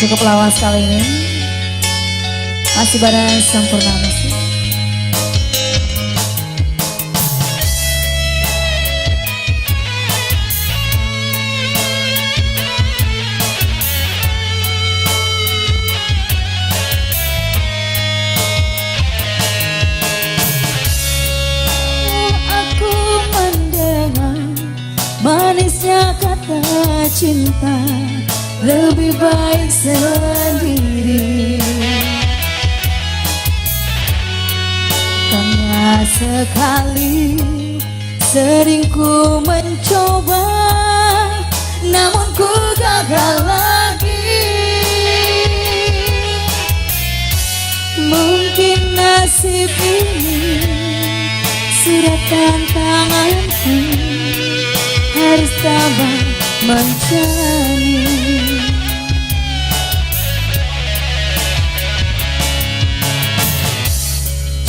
cukup lawas kali ini. Masih pada sempurna musik. Aku mendengar manisnya kata cinta, lebih baik sendiri. Karena sekali sering ku mencoba, namun ku gagal lagi. Mungkin nasib ini sudah tantanganku, harus tabah mencari.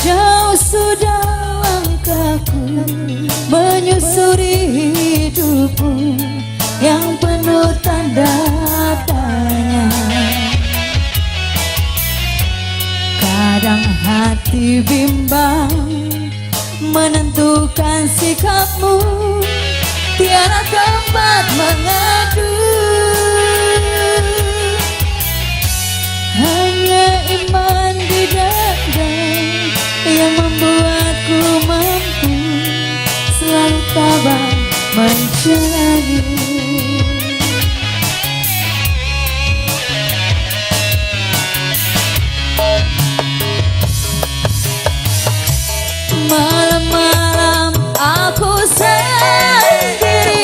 Jauh sudah langkahku menyusuri hidupku yang penuh tanda tanya. Kadang hati bimbang menentukan sikapmu, tiada tempat mengadu. Hanya iman di dada yang membuatku mampu selalu tabah mencari. Malam-malam aku sendiri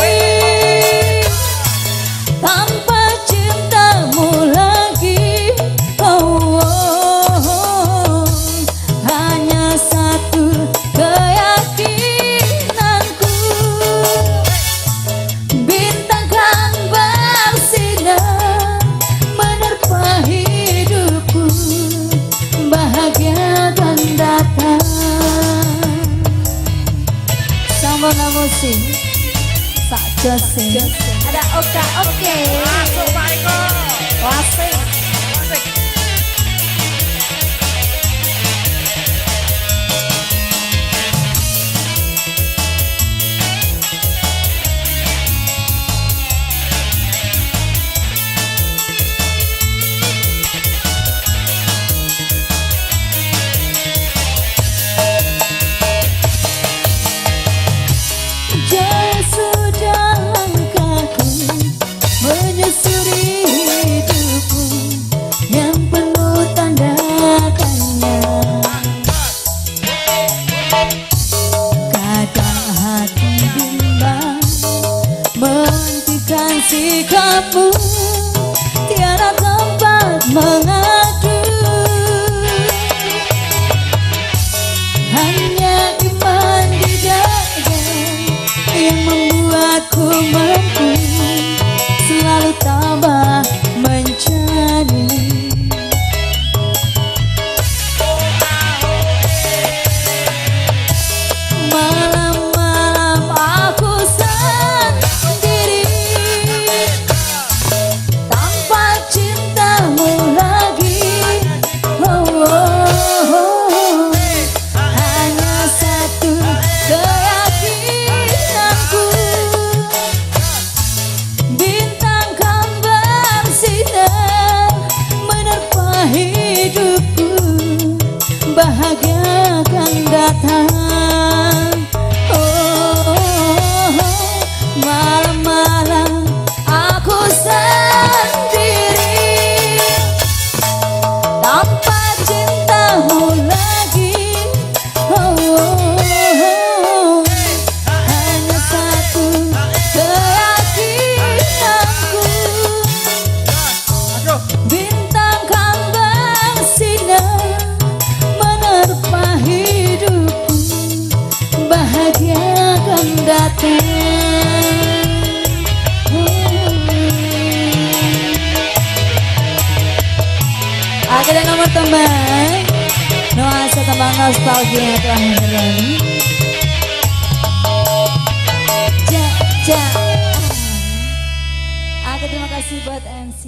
tanpa cintamu lagi. Oh, oh, oh. Hanya satu keyakinanku, bintang kan bersinar menerpa hidupku, bahagia akan datang. Sambona musik sak jose. Ada Oka oke. Masuk Pak Eko. Wasik. Sikapmu tiada tempat mengadu. Hanya iman di dada yang membuatku mampu selalu tabah mencari. Malam-malam aku sendiri tanpa cintamu lagi. Oh, oh, oh. Hanya satu keyakinanku, bintang kan bersinar menerpa hidupku, bahagia akan datang. Oh, oh, oh. Malam-malam aku sendiri tanpa cintamu lagi. Oh, oh, oh. Hanya satu keyakinanku, bintang kan bersinar menerpa hidupku, bahagia akan datang. Akhirnya nomor teman nuansa tembang nostalgia terakhir ini. Terima kasih buat MC.